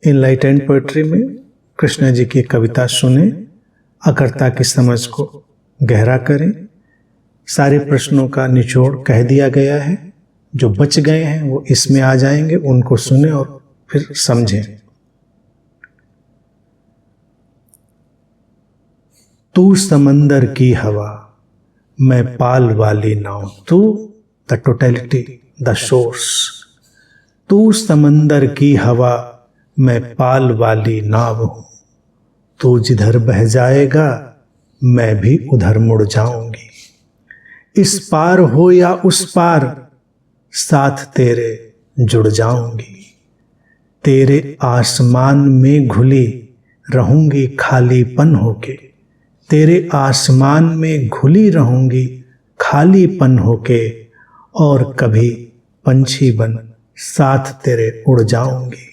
Enlightened poetry में कृष्ण जी की कविता सुने, अकर्ता की समझ को गहरा करें। सारे प्रश्नों का निचोड़ कह दिया गया है, जो बच गए हैं वो इसमें आ जाएंगे, उनको सुने और फिर समझें। तू समंदर की हवा, मैं पाल वाली नाव। तू द टोटलिटी, द सोर्स। तू समंदर की हवा, मैं पाल वाली नाव हूं। तू जिधर बह जाएगा मैं भी उधर मुड़ जाऊंगी। इस पार हो या उस पार साथ तेरे जुड़ जाऊंगी। तेरे आसमान में घुली रहूंगी खालीपन होके। तेरे आसमान में घुली रहूंगी खालीपन होके, और कभी पंछी बन साथ तेरे उड़ जाऊंगी।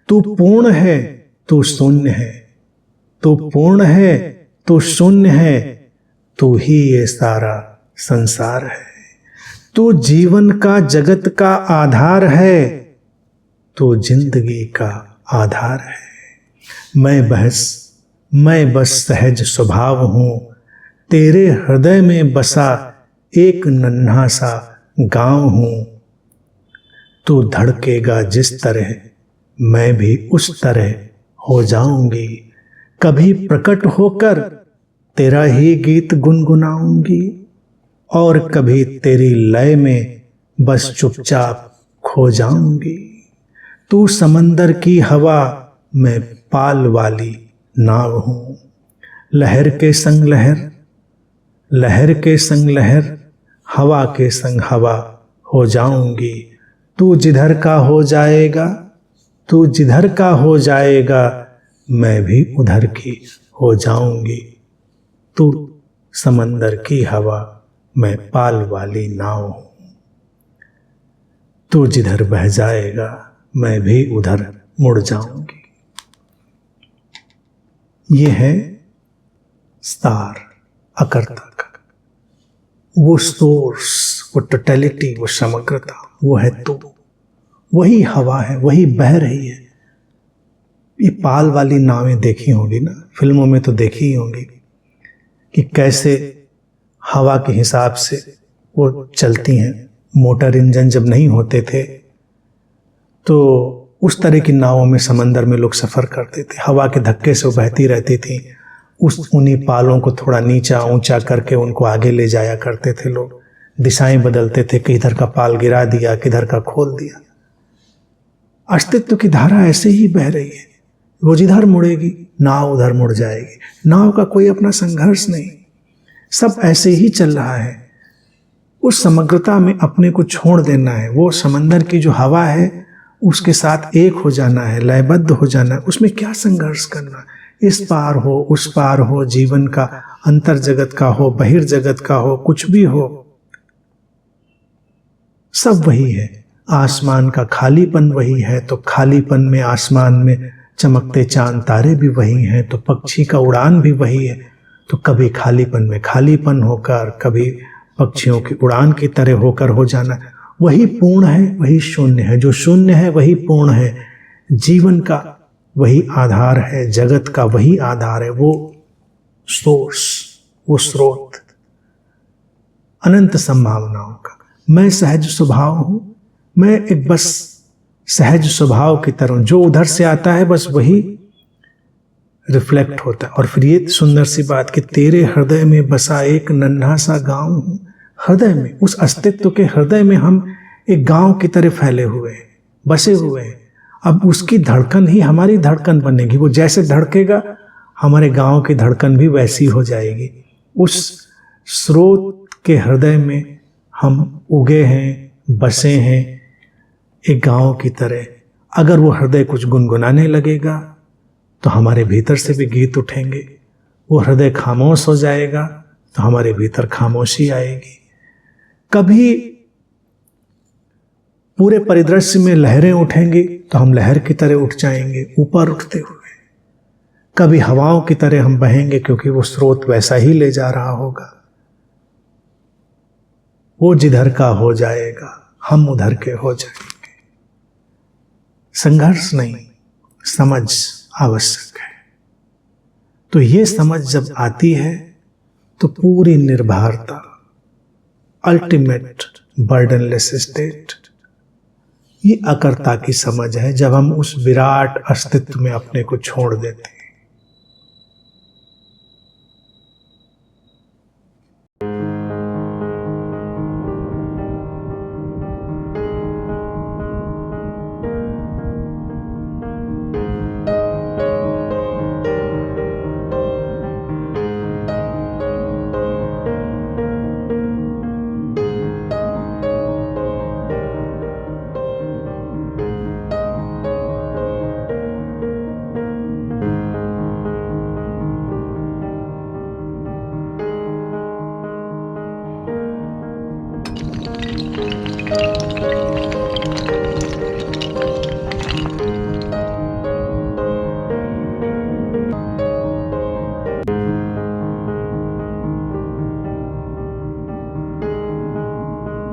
तू पूर्ण है, तू शून्य है। तू पूर्ण है, तू शून्य है। तू ही ये सारा संसार है। तू जीवन का जगत का आधार है। तू जिंदगी का आधार है। मैं बस सहज स्वभाव हूं। तेरे हृदय में बसा एक नन्हा सा गांव हूं। तू धड़केगा जिस तरह मैं भी उस तरह हो जाऊंगी। कभी प्रकट होकर तेरा ही गीत गुनगुनाऊंगी, और कभी तेरी लय में बस चुपचाप खो जाऊंगी। तू समंदर की हवा, मैं पाल वाली नाव हूं। लहर के संग लहर, लहर के संग लहर, हवा के संग हवा हो जाऊंगी। तू जिधर का हो जाएगा, तू जिधर का हो जाएगा, मैं भी उधर की हो जाऊंगी। तू समंदर की हवा, मैं पाल वाली नाव हूं। तू जिधर बह जाएगा मैं भी उधर मुड़ जाऊंगी। ये है स्टार, अकर्ता का वो सोर्स, वो टोटलिटी, वो समग्रता, वो है तू। वही हवा है, वही बह रही है। ये पाल वाली नावें देखी होंगी ना, फिल्मों में तो देखी ही होंगी कि कैसे हवा के हिसाब से वो चलती हैं। मोटर इंजन जब नहीं होते थे तो उस तरह की नावों में समंदर में लोग सफ़र करते थे। हवा के धक्के से वो बहती रहती थी। उन्हीं पालों को थोड़ा नीचा ऊंचा करके उनको आगे ले जाया करते थे लोग। दिशाएं बदलते थे, किधर का पाल गिरा दिया, किधर का खोल दिया। अस्तित्व की धारा ऐसे ही बह रही है। वो जिधर मुड़ेगी नाव उधर मुड़ जाएगी। नाव का कोई अपना संघर्ष नहीं, सब ऐसे ही चल रहा है। उस समग्रता में अपने को छोड़ देना है। वो समंदर की जो हवा है उसके साथ एक हो जाना है, लयबद्ध हो जाना है। उसमें क्या संघर्ष करना, इस पार हो उस पार हो, जीवन का अंतर जगत का हो बहिर्जगत का हो, कुछ भी हो, सब वही है। आसमान का खालीपन वही है, तो खालीपन में आसमान में चमकते चांद तारे भी वही हैं, तो पक्षी का उड़ान भी वही है। तो कभी खालीपन में खालीपन होकर, कभी पक्षियों की उड़ान की तरह होकर हो जाना। वही पूर्ण है, वही शून्य है। जो शून्य है वही पूर्ण है। जीवन का वही आधार है, जगत का वही आधार है। वो सोर्स, वो स्रोत अनंत संभावनाओं का। मैं सहज स्वभाव हूं। मैं एक बस सहज स्वभाव की तरह, जो उधर से आता है बस वही रिफ्लेक्ट होता है। और फिर ये सुंदर सी बात कि तेरे हृदय में बसा एक नन्हा सा गांव हूं। हृदय में, उस अस्तित्व के हृदय में हम एक गांव की तरह फैले हुए हैं, बसे हुए हैं। अब उसकी धड़कन ही हमारी धड़कन बनेगी। वो जैसे धड़केगा हमारे गांव की धड़कन भी वैसी हो जाएगी। उस स्रोत के हृदय में हम उगे हैं, बसे हैं एक गांव की तरह। अगर वो हृदय कुछ गुनगुनाने लगेगा तो हमारे भीतर से भी गीत उठेंगे। वो हृदय खामोश हो जाएगा तो हमारे भीतर खामोशी आएगी। कभी पूरे परिदृश्य में लहरें उठेंगी तो हम लहर की तरह उठ जाएंगे, ऊपर उठते हुए। कभी हवाओं की तरह हम बहेंगे, क्योंकि वो स्रोत वैसा ही ले जा रहा होगा। वो जिधर का हो जाएगा हम उधर के हो जाएंगे। संघर्ष नहीं, समझ आवश्यक है। तो ये समझ जब आती है तो पूरी निर्भरता, अल्टीमेट बर्डनलेस स्टेट, ये अकर्ता की समझ है, जब हम उस विराट अस्तित्व में अपने को छोड़ देते हैं।